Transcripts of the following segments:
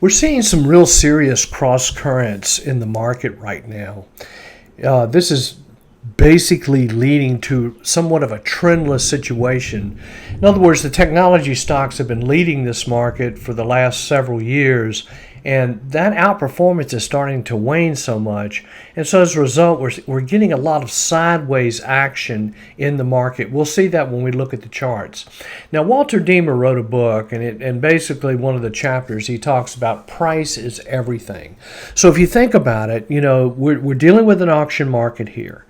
We're seeing some real serious cross currents in the market right now. This is basically leading to somewhat of a trendless situation. In other words, the technology stocks have been leading this market for the last several years, and that outperformance is starting to wane so much. And so as a result, we're getting a lot of sideways action in the market. We'll see that when we look at the charts. Now, Walter Deemer wrote a book, and basically one of the chapters, he talks about price is everything. So if you think about it, we're dealing with an auction market here,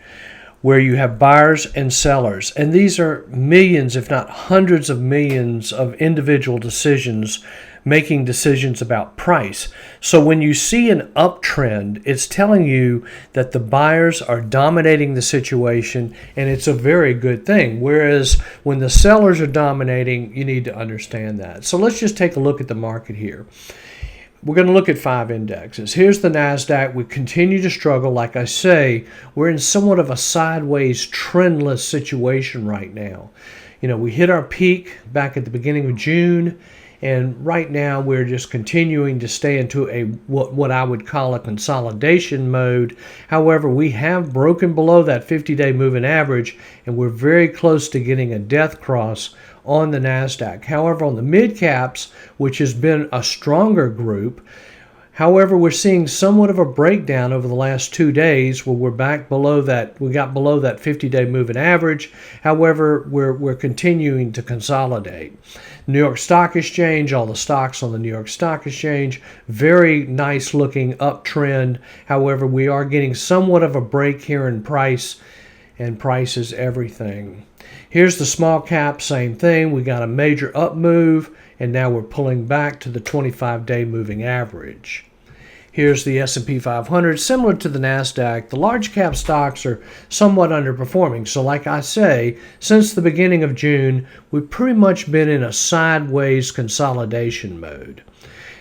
where you have buyers and sellers. And these are millions, if not hundreds of millions of individual decisions, making decisions about price. So when you see an uptrend, it's telling you that the buyers are dominating the situation, and it's a very good thing. Whereas when the sellers are dominating, you need to understand that. So let's just take a look at the market here. We're going to look at 5 indexes. Here's the Nasdaq. We continue to struggle. Like I say, we're in somewhat of a sideways, trendless situation right now. We hit our peak back at the beginning of June, and right now we're just continuing to stay into what I would call a consolidation mode. However, we have broken below that 50-day moving average, and we're very close to getting a death cross on the Nasdaq. However, on the mid caps, which has been a stronger group, however, we're seeing somewhat of a breakdown over the last 2 days where we're back below that. We got below that 50-day moving average. However, we're continuing to consolidate. New York Stock Exchange, all the stocks on the New York Stock Exchange, very nice looking uptrend. However, we are getting somewhat of a break here in price, and price is everything. Here's the small cap, same thing. We got a major up move, and now we're pulling back to the 25-day moving average. Here's the S&P 500, similar to the Nasdaq. The large cap stocks are somewhat underperforming. So like I say, since the beginning of June, we've pretty much been in a sideways consolidation mode.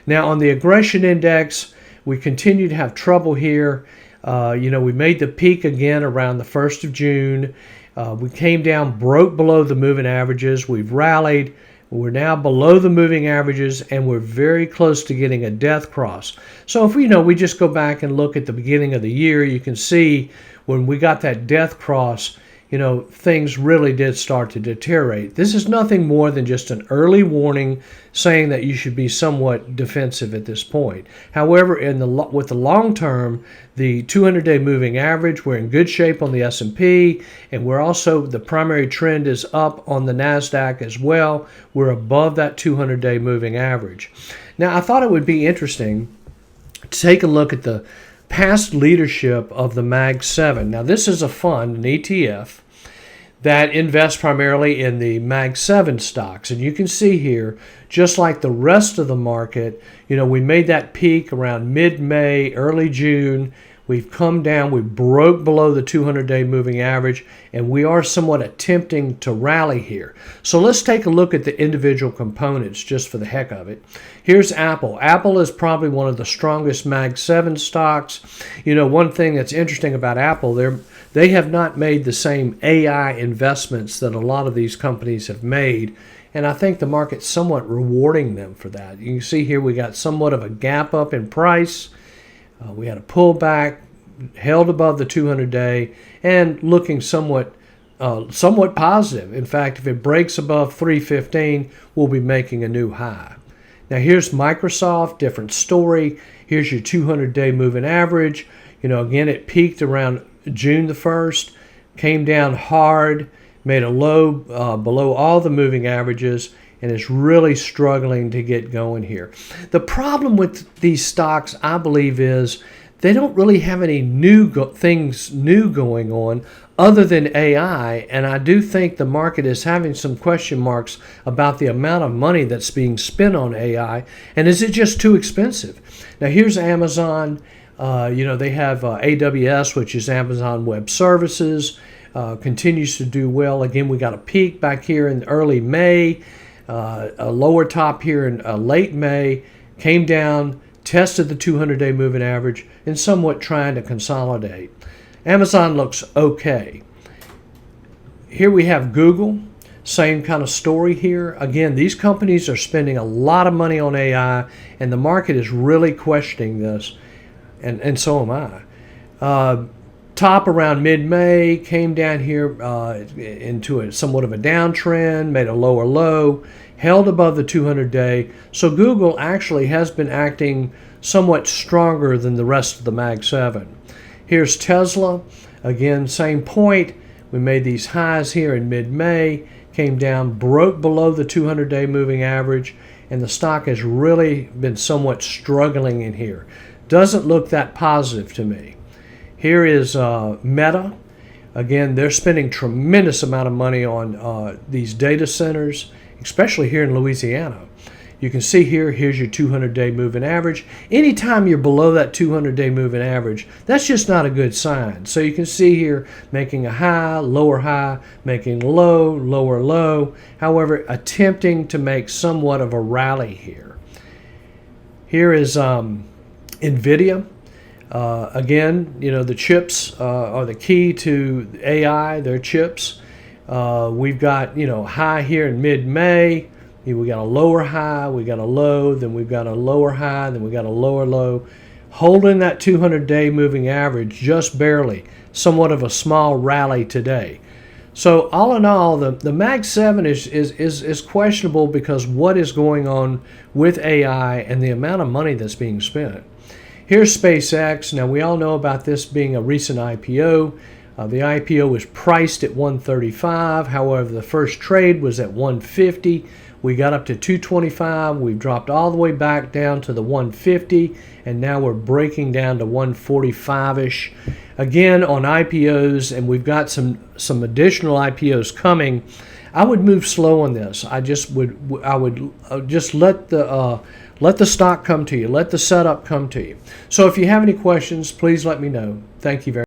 Now on the aggression index, we continue to have trouble here. We made the peak again around the 1st of June. We came down, broke below the moving averages. We've rallied. We're now below the moving averages, and we're very close to getting a death cross. So if we just go back and look at the beginning of the year, you can see when we got that death cross, things really did start to deteriorate. This is nothing more than just an early warning saying that you should be somewhat defensive at this point. However, with the long term, the 200-day moving average, we're in good shape on the S&P, and we're also, the primary trend is up on the Nasdaq as well. We're above that 200-day moving average. Now, I thought it would be interesting to take a look at the past leadership of the Mag 7. Now, this is a fund, an ETF, that invests primarily in the Mag 7 stocks. And you can see here, just like the rest of the market, we made that peak around mid-May, early June. We've come down, we broke below the 200-day moving average, and we are somewhat attempting to rally here. So let's take a look at the individual components just for the heck of it. Here's Apple. Apple is probably one of the strongest Mag 7 stocks. One thing that's interesting about Apple, they have not made the same AI investments that a lot of these companies have made, and I think the market's somewhat rewarding them for that. You can see here we got somewhat of a gap up in price. We had a pullback, held above the 200-day, and looking somewhat positive. In fact, if it breaks above 315, we'll be making a new high. Now here's Microsoft, different story. Here's your 200-day moving average. Again, it peaked around June the 1st, came down hard, made a low below all the moving averages, and is really struggling to get going here. The problem with these stocks, I believe, is they don't really have any things going on other than AI, and I do think the market is having some question marks about the amount of money that's being spent on AI, and is it just too expensive? Now here's Amazon. They have AWS, which is Amazon Web Services, continues to do well. Again, we got a peak back here in early May, a lower top here in late May, came down, tested the 200-day moving average, and somewhat trying to consolidate. Amazon looks okay. Here we have Google. Same kind of story here. Again, these companies are spending a lot of money on AI, and the market is really questioning this, and so am I. Top around mid-May, came down here into somewhat of a downtrend, made a lower low, held above the 200-day. So Google actually has been acting somewhat stronger than the rest of the Mag 7. Here's Tesla. Again, same point. We made these highs here in mid-May, came down, broke below the 200-day moving average, and the stock has really been somewhat struggling in here. Doesn't look that positive to me. Here is Meta. Again, they're spending tremendous amount of money on these data centers, especially here in Louisiana. You can see here's your 200-day moving average. Anytime you're below that 200-day moving average, that's just not a good sign. So you can see here making a high, making low, lower low. However, attempting to make somewhat of a rally here. Here is NVIDIA. Again, the chips are the key to AI, their chips. We've got, high here in mid-May. We got a lower high, we got a low, then we've got a lower high, then we got a lower low. Holding that 200-day moving average just barely. Somewhat of a small rally today. So all in all, the Mag 7 is questionable because what is going on with AI and the amount of money that's being spent. Here's SpaceX. Now, we all know about this being a recent IPO. The IPO was priced at 135. However, the first trade was at 150. We got up to 225. We've dropped all the way back down to the 150, and now we're breaking down to 145-ish. Again, on IPOs, and we've got some additional IPOs coming. I would move slow on this. I would just let the stock come to you. Let the setup come to you. So if you have any questions, please let me know. Thank you very much.